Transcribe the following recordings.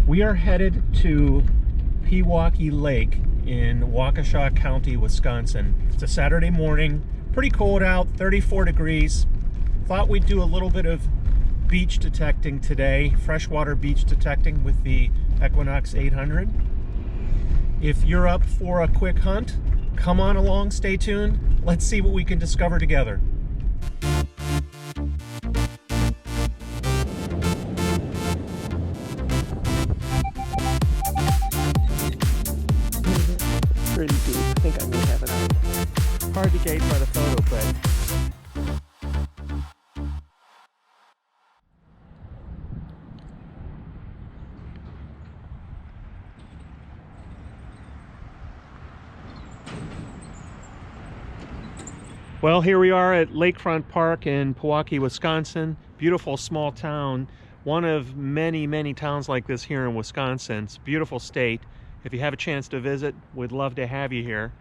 We are headed to Pewaukee Lake in Waukesha County, Wisconsin. It's a Saturday morning, pretty cold out, 34 degrees. Thought we'd do a little bit of beach detecting today, freshwater beach detecting with the Equinox 800. If you're up for a quick hunt, come on along, stay tuned. Let's see what we can discover together. Pretty deep. I think I may have it out. Hard to gauge by the photo, but well, here we are at Lakefront Park in Pewaukee, Wisconsin. Beautiful small town. One of many, many towns like this here in Wisconsin. It's a beautiful state. If you have a chance to visit, we'd love to have you here.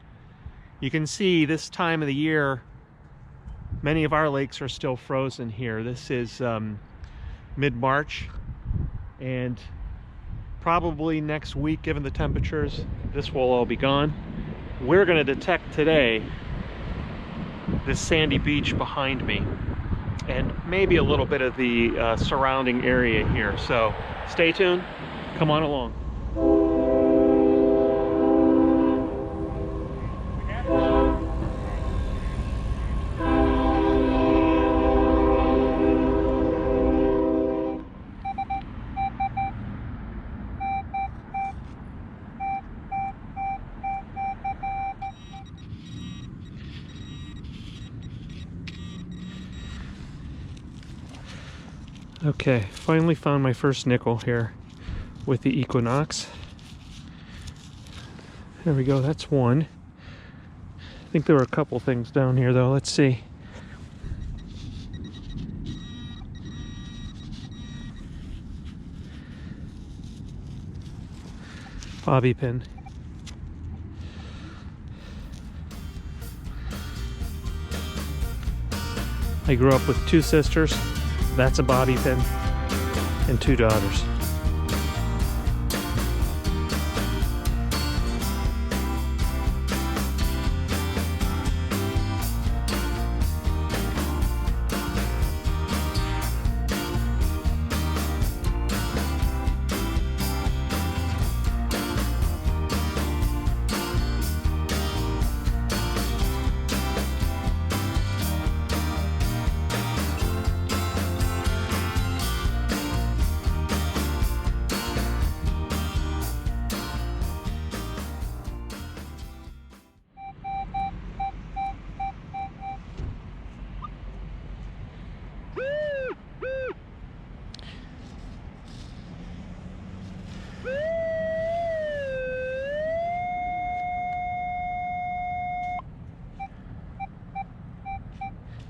You can see this time of the year, many of our lakes are still frozen here. This is mid-March, and probably next week, given the temperatures, this will all be gone. We're going to detect today this sandy beach behind me and maybe a little bit of the surrounding area here. So stay tuned, come on along. Okay, finally found my first nickel here with the Equinox. There we go, that's one. I think there were a couple things down here though, let's see. Bobby pin. I grew up with two sisters. That's a bobby pin, and two daughters.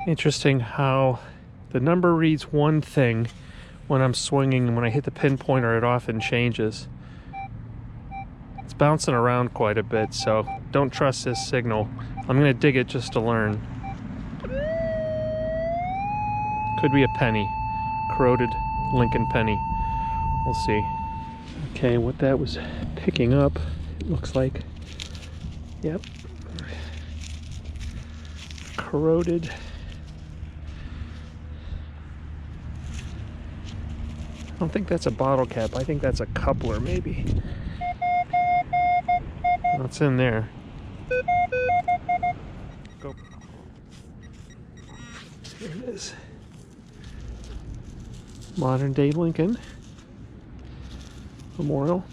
Interesting how the number reads one thing when I'm swinging, and when I hit the pinpointer it often changes. It's bouncing around quite a bit, so don't trust this signal. I'm going to dig it just to learn. Could be a penny. Corroded Lincoln penny. We'll see. Okay, what that was picking up, it looks like. Yep. Corroded. I don't think that's a bottle cap. I think that's a coupler, maybe. What's in there? Go. Here it is. Modern day Lincoln Memorial.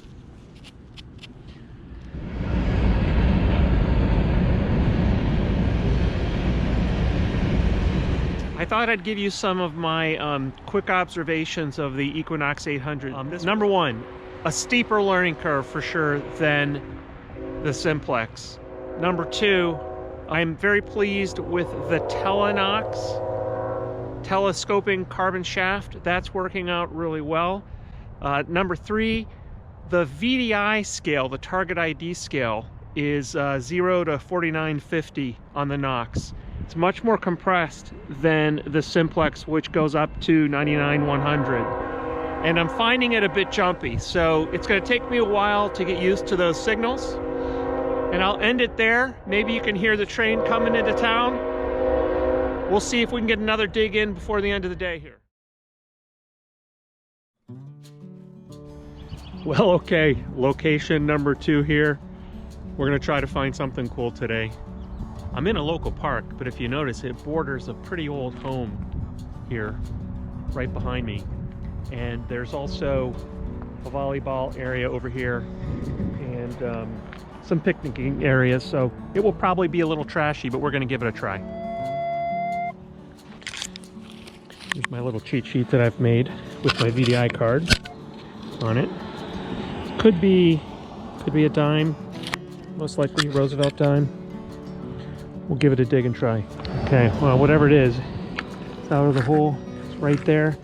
I thought I'd give you some of my quick observations of the Equinox 800. Number one, a steeper learning curve for sure than the Simplex. Number two, I'm very pleased with the telescoping carbon shaft. That's working out really well. Number three, the VDI scale, the target ID scale, is 0 to 4950 on the Nox. It's much more compressed than the Simplex, which goes up to 99-100. and I'm finding it a bit jumpy. So it's going to take me a while to get used to those signals. And I'll end it there. Maybe you can hear the train coming into town. We'll see if we can get another dig in before the end of the day here. Well, okay, location number 2 here. We're gonna try to find something cool today. I'm in a local park, but if you notice, it borders a pretty old home here, right behind me. And there's also a volleyball area over here and some picnicking areas, so it will probably be a little trashy, but we're gonna give it a try. Here's my little cheat sheet that I've made with my VDI card on it. Could be a dime, most likely Roosevelt dime. We'll give it a dig and try. Okay, well, whatever it is, it's out of the hole. It's right there.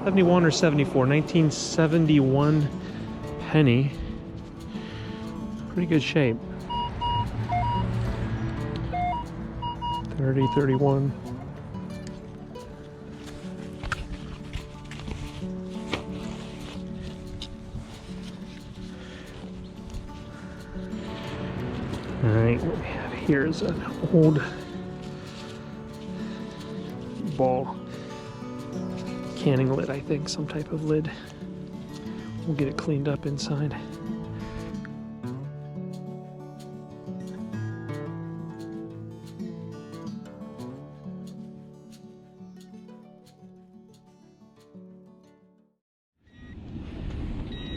71 or 74, 1971 penny. Pretty good shape. 30, 31. All right, what we have here is an old ball canning lid, I think, some type of lid. We'll get it cleaned up inside.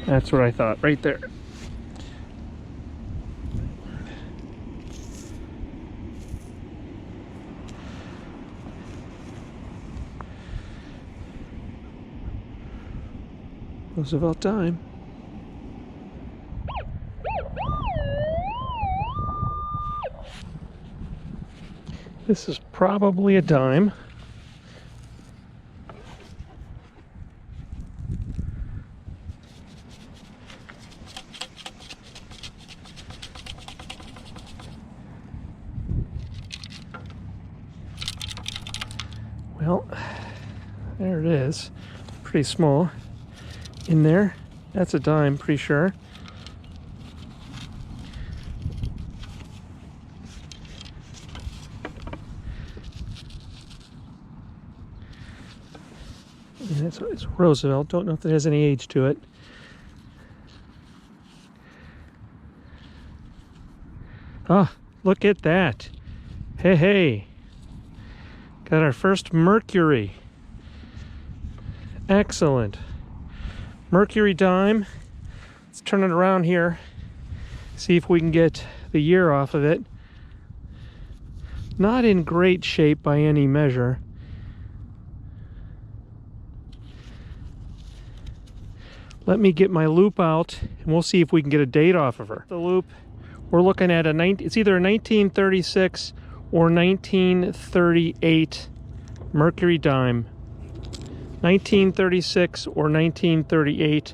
That's what I thought, right there. Roosevelt dime. This is probably a dime. Well, there it is. Pretty small. In there, that's a dime, pretty sure. And it's Roosevelt. Don't know if it has any age to it. Ah, look at that. Hey, hey. Got our first Mercury. Excellent. Mercury dime. Let's turn it around here. See if we can get the year off of it. Not in great shape by any measure. Let me get my loop out and we'll see if we can get a date off of her. The loop, we're looking at it's either a 1936 or 1938 Mercury dime. 1936 or 1938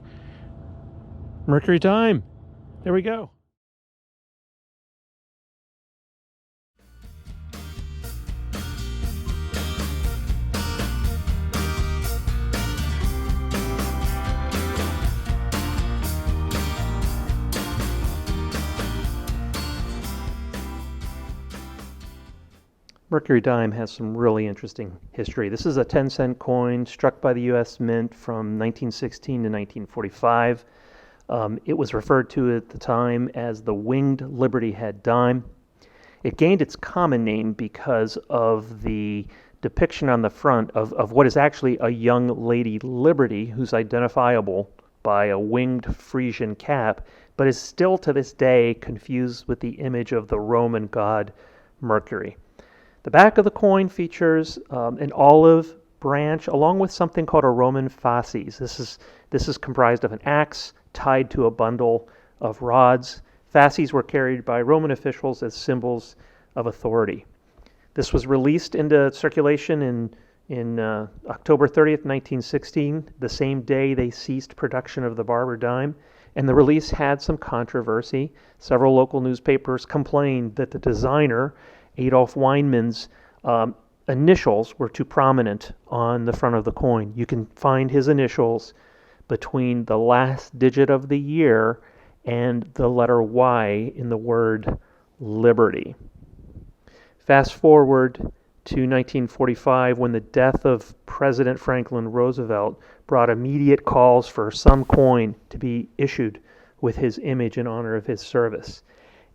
Mercury dime. There we go. Mercury dime has some really interesting history. This is a 10-cent coin struck by the U.S. Mint from 1916 to 1945. It was referred to at the time as the Winged Liberty Head dime. It gained its common name because of the depiction on the front of what is actually a young lady Liberty who's identifiable by a winged Frisian cap, but is still to this day confused with the image of the Roman god Mercury. The back of the coin features an olive branch along with something called a Roman fasces. This is comprised of an axe tied to a bundle of rods. Fasces were carried by Roman officials as symbols of authority. This was released into circulation in October 30th, 1916, the same day they ceased production of the barber dime, and the release had some controversy. Several local newspapers complained that the designer, Adolf Weinmann's initials were too prominent on the front of the coin. You can find his initials between the last digit of the year and the letter Y in the word Liberty. Fast forward to 1945, when the death of President Franklin Roosevelt brought immediate calls for some coin to be issued with his image in honor of his service.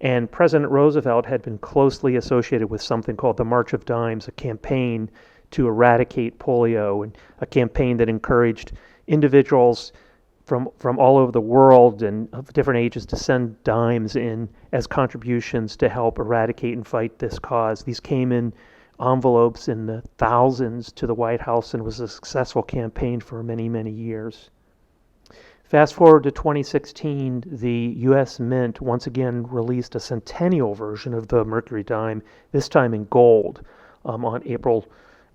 And President Roosevelt had been closely associated with something called the March of Dimes, a campaign to eradicate polio, and a campaign that encouraged individuals from all over the world and of different ages to send dimes in as contributions to help eradicate and fight this cause. These came in envelopes in the thousands to the White House and was a successful campaign for many, many years. Fast forward to 2016, the U.S. Mint once again released a centennial version of the Mercury dime, this time in gold, on April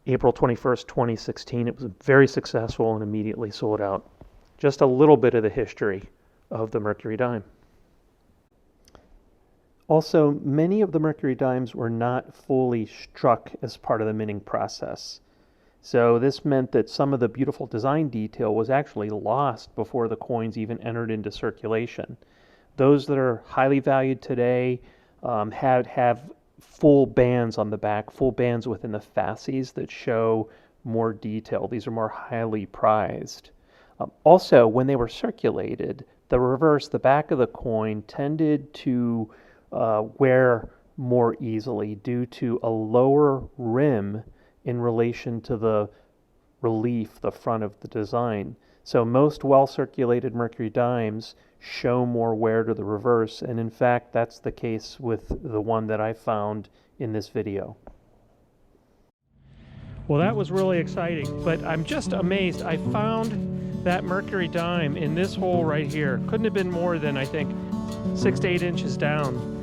21st, 2016. It was very successful and immediately sold out. Just a little bit of the history of the Mercury dime. Also, many of the Mercury dimes were not fully struck as part of the minting process. So this meant that some of the beautiful design detail was actually lost before the coins even entered into circulation. Those that are highly valued today have full bands on the back, full bands within the fasces that show more detail. These are more highly prized. Also, when they were circulated, the back of the coin tended to wear more easily due to a lower rim in relation to the relief, the front of the design. So most well-circulated Mercury dimes show more wear to the reverse, and in fact that's the case with the one that I found in this video. Well, that was really exciting, but I'm just amazed. I found that Mercury dime in this hole right here. Couldn't have been more than, I think, 6 to 8 inches down,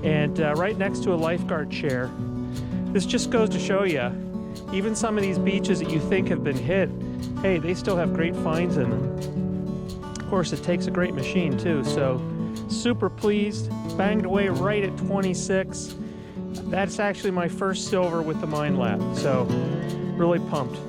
and right next to a lifeguard chair. This just goes to show you, even some of these beaches that you think have been hit, hey, they still have great finds in them. Of course, it takes a great machine too, so super pleased. Banged away right at 26. That's actually my first silver with the Mind Lab, so really pumped.